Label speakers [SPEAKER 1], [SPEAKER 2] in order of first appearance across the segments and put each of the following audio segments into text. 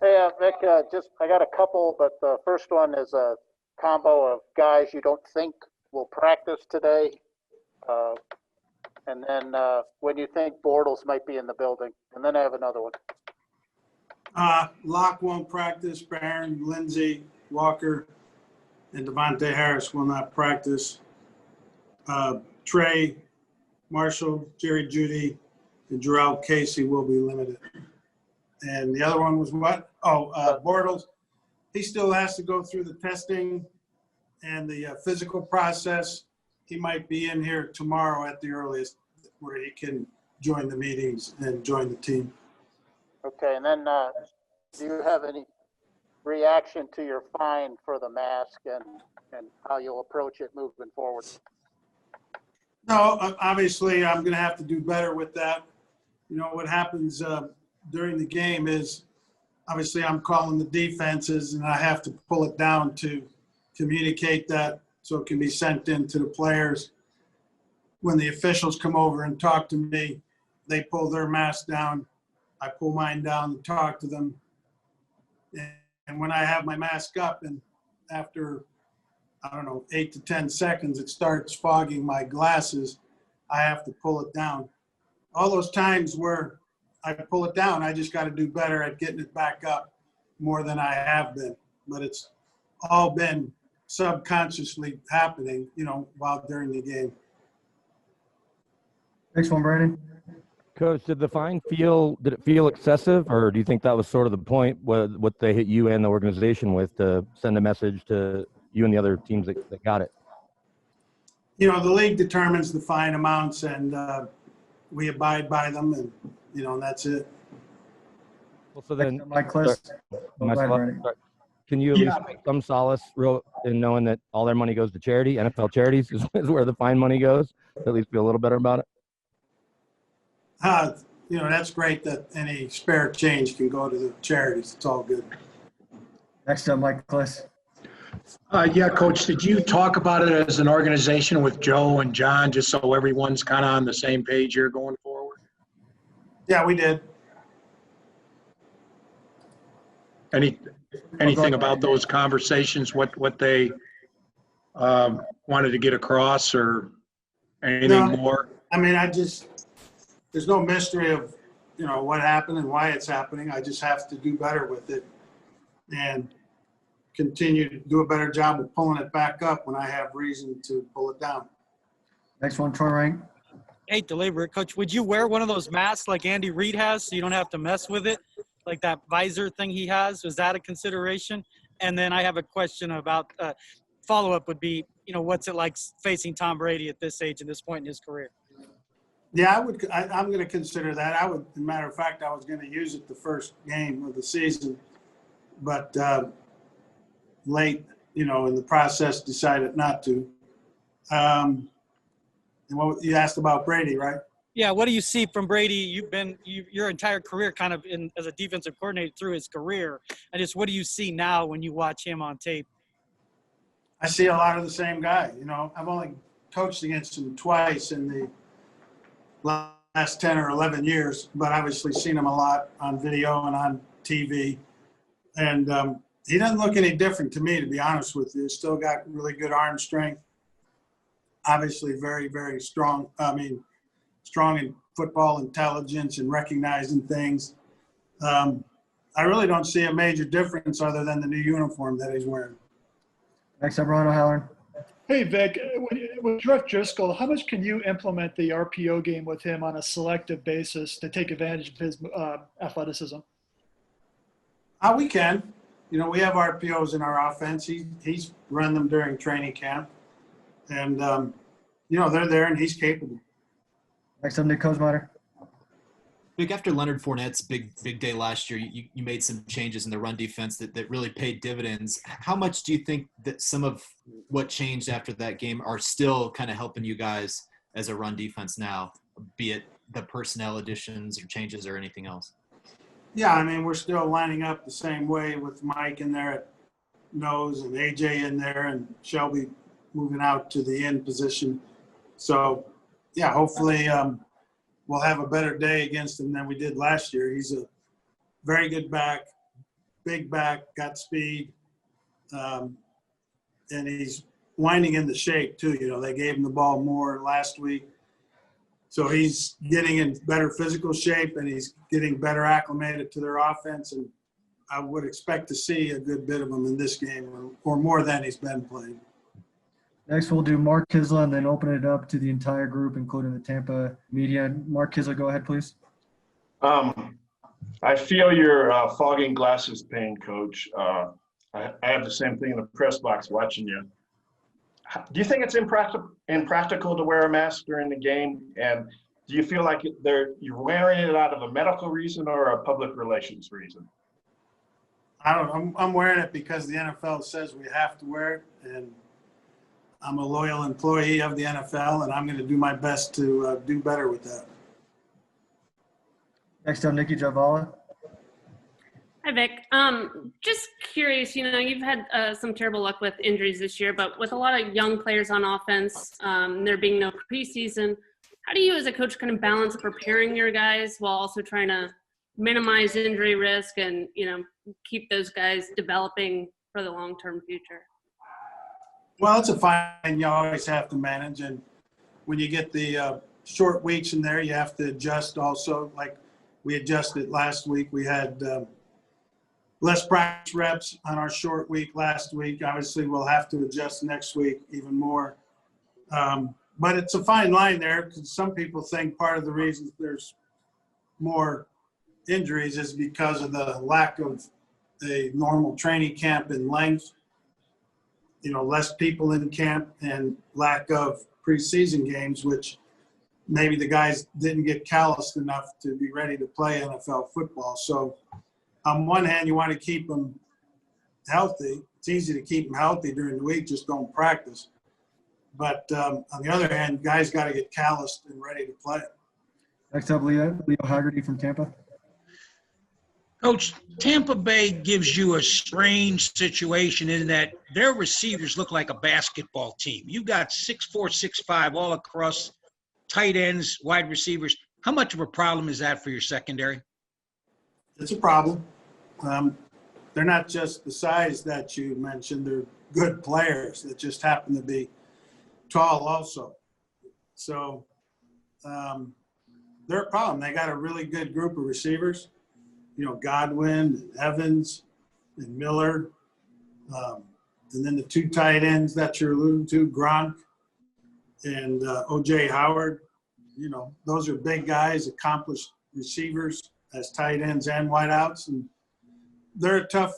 [SPEAKER 1] Hey, Vic, I got a couple, but the first one is a combo of guys you don't think will practice today, uh, and then when you think Bortles might be in the building, and then I have another one.
[SPEAKER 2] Locke won't practice. Barron, Lindsey, Walker, and Devontae Harris will not practice. Trey, Marshall, Jerry Jeudy, and Jarrell Casey will be limited. And the other one was what? Bortles. He still has to go through the testing and the physical process. He might be in here tomorrow at the earliest where he can join the meetings and join the team.
[SPEAKER 1] Okay, and then do you have any reaction to your fine for the mask and how you'll approach it moving forward?
[SPEAKER 2] No, obviously I'm going to have to do better with that. You know, what happens during the game is obviously I'm calling the defenses and I have to pull it down to communicate that so it can be sent in to the players. When the officials come over and talk to me, they pull their mask down. I pull mine down and talk to them. And when I have my mask up and after, 8 to 10 seconds, it starts fogging my glasses, I have to pull it down. All those times where I pull it down, I just got to do better at getting it back up more than I have been. But it's all been subconsciously happening, while during the game.
[SPEAKER 3] Next one, Brandon.
[SPEAKER 4] Coach, did it feel excessive, or do you think that was sort of the point what they hit you and the organization with to send a message to you and the other teams that got it?
[SPEAKER 2] The league determines the fine amounts, and we abide by them, and and that's it.
[SPEAKER 4] Well, so then,
[SPEAKER 3] Mike Kliss.
[SPEAKER 4] Can you at least make some solace in knowing that all their money goes to charity? NFL charities is where the fine money goes. At least feel a little better about it.
[SPEAKER 2] That's great that any spare change can go to the charities. It's all good.
[SPEAKER 3] Next up, Mike Kliss.
[SPEAKER 5] Yeah, Coach, did you talk about it as an organization with Joe and John, just so everyone's kind of on the same page here going forward?
[SPEAKER 2] Yeah, we did.
[SPEAKER 5] Anything about those conversations, what they wanted to get across or anything more?
[SPEAKER 2] I mean, there's no mystery of, what happened and why it's happening. I just have to do better with it and continue to do a better job of pulling it back up when I have reason to pull it down.
[SPEAKER 3] Next one, Troy Rank.
[SPEAKER 6] Hate to labor it, Coach. Would you wear one of those masks like Andy Reid has so you don't have to mess with it? Like that visor thing he has? Was that a consideration? And then I have a question about follow-up would be, what's it like facing Tom Brady at this age and this point in his career?
[SPEAKER 2] Yeah, I'm going to consider that. As a matter of fact, I was going to use it the first game of the season, but late, in the process, decided not to. And what you asked about Brady, right?
[SPEAKER 6] Yeah, what do you see from Brady? You've been your entire career kind of as a defensive coordinator through his career. And just what do you see now when you watch him on tape?
[SPEAKER 2] I see a lot of the same guy. I've only coached against him twice in the last 10 or 11 years, but obviously seen him a lot on video and on TV. And he doesn't look any different to me, to be honest with you. He's still got really good arm strength. Obviously very, very strong. Strong in football intelligence and recognizing things. I really don't see a major difference other than the new uniform that he's wearing.
[SPEAKER 3] Next up, Ron O'Halloran.
[SPEAKER 7] Hey, Vic, with Jeff Driscoll, how much can you implement the RPO game with him on a selective basis to take advantage of his athleticism?
[SPEAKER 2] We can. We have RPOs in our offense. He's run them during training camp. And, they're there and he's capable.
[SPEAKER 3] Next up, Nick Kosmatter.
[SPEAKER 8] Vic, after Leonard Fournette's big day last year, you made some changes in the run defense that really paid dividends. How much do you think that some of what changed after that game are still kind of helping you guys as a run defense now, be it the personnel additions or changes or anything else?
[SPEAKER 2] Yeah, we're still lining up the same way with Mike in there at nose and AJ in there and Shelby moving out to the end position. So, yeah, hopefully we'll have a better day against him than we did last year. He's a very good back, big back, got speed, and he's winding into shape too. You know, they gave him the ball more last week. So he's getting in better physical shape, and he's getting better acclimated to their offense. And I would expect to see a good bit of him in this game, or more than he's been playing.
[SPEAKER 3] Next, we'll do Mark Kisla and then open it up to the entire group, including the Tampa media. Mark Kisla, go ahead, please.
[SPEAKER 9] I feel your fogging glasses pain, Coach. I have the same thing in the press box watching you. Do you think it's impractical to wear a mask during the game? And do you feel like you're wearing it out of a medical reason or a public relations reason?
[SPEAKER 2] I don't know. I'm wearing it because the NFL says we have to wear it, and I'm a loyal employee of the NFL, and I'm going to do my best to do better with that.
[SPEAKER 3] Next up, Nikki Javala.
[SPEAKER 10] Hi, Vic. Just curious, you've had some terrible luck with injuries this year, but with a lot of young players on offense, there being no preseason, how do you as a coach kind of balance preparing your guys while also trying to minimize injury risk and, keep those guys developing for the long-term future?
[SPEAKER 2] Well, it's a fine you always have to manage. And when you get the short weeks in there, you have to adjust also. Like we adjusted last week. We had less practice reps on our short week last week. Obviously, we'll have to adjust next week even more. But it's a fine line there because some people think part of the reason there's more injuries is because of the lack of a normal training camp in length. Less people in camp and lack of preseason games, which maybe the guys didn't get calloused enough to be ready to play NFL football. So on one hand, you want to keep them healthy. It's easy to keep them healthy during the week, just don't practice. But on the other hand, guys got to get calloused and ready to play.
[SPEAKER 3] Next up, Leo Haggerty from Tampa.
[SPEAKER 11] Coach, Tampa Bay gives you a strange situation in that their receivers look like a basketball team. You've got 6'4", 6'5", all across, tight ends, wide receivers. How much of a problem is that for your secondary?
[SPEAKER 2] It's a problem. They're not just the size that you mentioned. They're good players that just happen to be tall also. So they're a problem. They got a really good group of receivers. Godwin and Evans and Miller. And then the two tight ends that you're alluding to, Gronk and O.J. Howard. Those are big guys, accomplished receivers as tight ends and wideouts. And they're a tough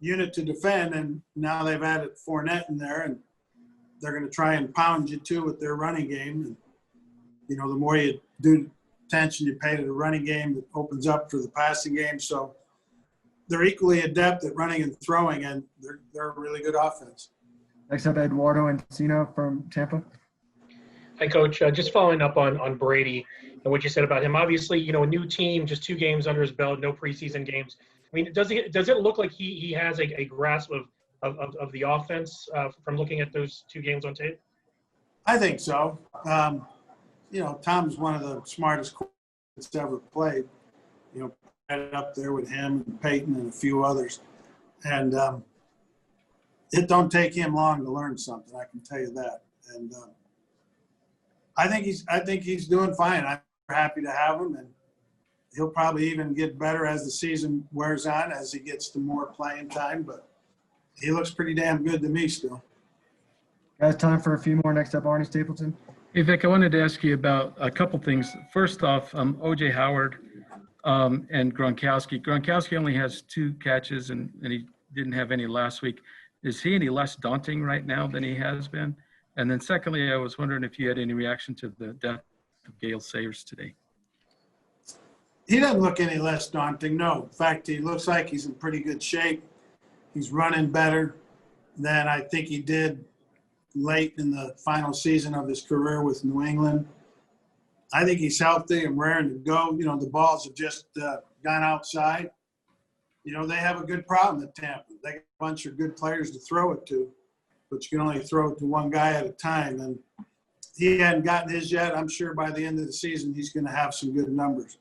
[SPEAKER 2] unit to defend. And now they've added Fournette in there, and they're going to try and pound you too with their running game. And, the more you do attention you pay to the running game, that opens up for the passing game. So they're equally adept at running and throwing, and they're a really good offense.
[SPEAKER 3] Next up, Eduardo Encino from Tampa.
[SPEAKER 12] Hi, Coach. Just following up on Brady and what you said about him. Obviously, a new team, just 2 games under his belt, no preseason games. I mean, does it look like he has a grasp of the offense from looking at those 2 games on tape?
[SPEAKER 2] I think so. Tom's one of the smartest that's ever played. Right up there with him and Peyton and a few others. And it don't take him long to learn something, I can tell you that. And I think he's doing fine. I'm happy to have him, and he'll probably even get better as the season wears on, as he gets to more playing time. But he looks pretty damn good to me still.
[SPEAKER 3] Guys, time for a few more. Next up, Arnie Stapleton.
[SPEAKER 13] Hey, Vic, I wanted to ask you about a couple things. First off, O.J. Howard and Gronkowski. Gronkowski only has 2 catches, and he didn't have any last week. Is he any less daunting right now than he has been? And then secondly, I was wondering if you had any reaction to the death of Gale Sayers today.
[SPEAKER 2] He doesn't look any less daunting, no. In fact, he looks like he's in pretty good shape. He's running better than I think he did late in the final season of his career with New England. I think he's healthy and raring to go. The balls have just gone outside. They have a good problem at Tampa. They got a bunch of good players to throw it to, but you can only throw it to one guy at a time. And he hadn't gotten his yet. I'm sure by the end of the season he's going to have some good numbers.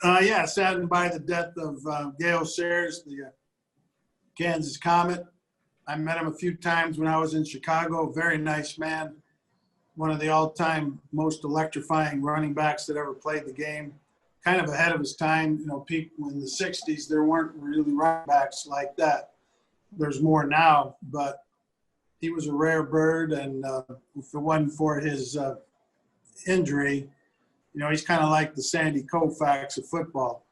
[SPEAKER 2] Saddened by the death of Gale Sayers, the Kansas Comet. I met him a few times when I was in Chicago. Very nice man. One of the all-time most electrifying running backs that ever played the game. Kind of ahead of his time. You know, people in the 60s, there weren't really running backs like that. There's more now, but he was a rare bird, and if it wasn't for his injury, you know, he's kind of like the Sandy Koufax of football.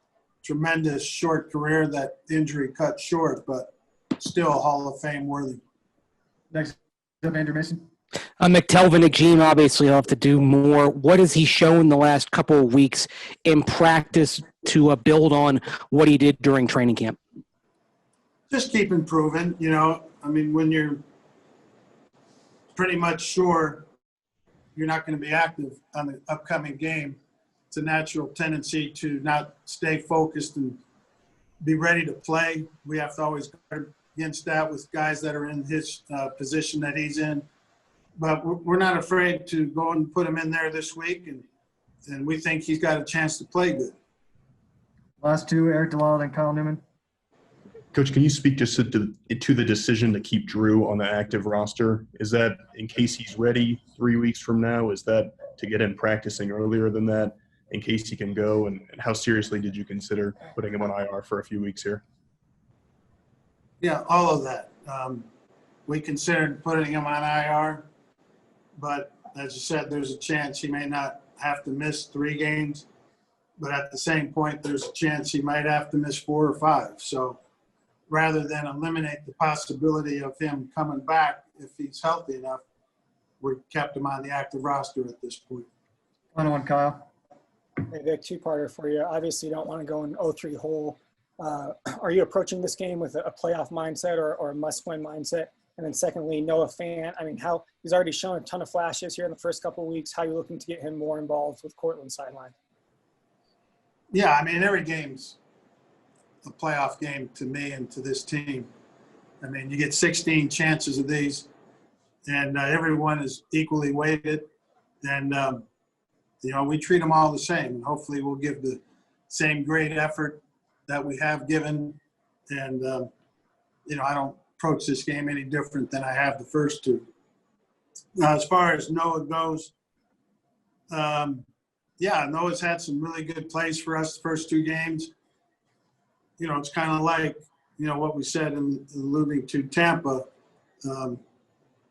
[SPEAKER 2] Tremendous short career that injury cut short, but still Hall of Fame worthy.
[SPEAKER 3] Next up, Andrew Mason.
[SPEAKER 14] McTelvin Agim obviously will have to do more. What has he shown the last couple of weeks in practice to build on what he did during training camp?
[SPEAKER 2] Just keep improving, you know. I mean, when you're pretty much sure you're not going to be active on the upcoming game, it's a natural tendency to not stay focused and be ready to play. We have to always guard against that with guys that are in his position that he's in. But we're not afraid to go and put him in there this week, and we think he's got a chance to play good.
[SPEAKER 3] Last two, Eric DeLaw and Kyle Newman.
[SPEAKER 15] Coach, can you speak just to the decision to keep Drew on the active roster? Is that in case he's ready 3 weeks from now? Is that to get him practicing earlier than that in case he can go? And how seriously did you consider putting him on IR for a few weeks here?
[SPEAKER 2] Yeah, all of that. We considered putting him on IR, but as you said, there's a chance he may not have to miss 3 games. But at the same point, there's a chance he might have to miss 4 or 5. So rather than eliminate the possibility of him coming back if he's healthy enough, we kept him on the active roster at this point.
[SPEAKER 3] Final one, Kyle.
[SPEAKER 16] Hey, Vic, two-parter for you. Obviously, you don't want to go in 0-3 hole. Are you approaching this game with a playoff mindset or a must-win mindset? And then secondly, Noah Fant, I mean, he's already shown a ton of flashes here in the first couple of weeks. How are you looking to get him more involved with Cortland's sideline?
[SPEAKER 2] Yeah, I mean, every game's a playoff game to me and to this team. I mean, you get 16 chances of these, and everyone is equally weighted. And, you know, we treat them all the same. And hopefully we'll give the same great effort that we have given. And, you know, I don't approach this game any different than I have the first two. Now, as far as Noah goes, yeah, Noah's had some really good plays for us the first 2 games. You know, it's kind of like, you know, what we said in alluding to Tampa.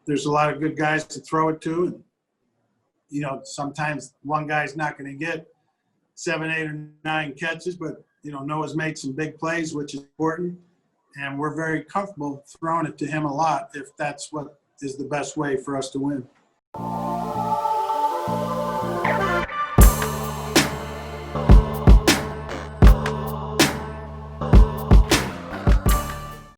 [SPEAKER 2] There's a lot of good guys to throw it to. And, you know, sometimes one guy's not going to get 7, 8, or 9 catches, but, you know, Noah's made some big plays, which is important. And we're very comfortable throwing it to him a lot if that's what is the best way for us to win.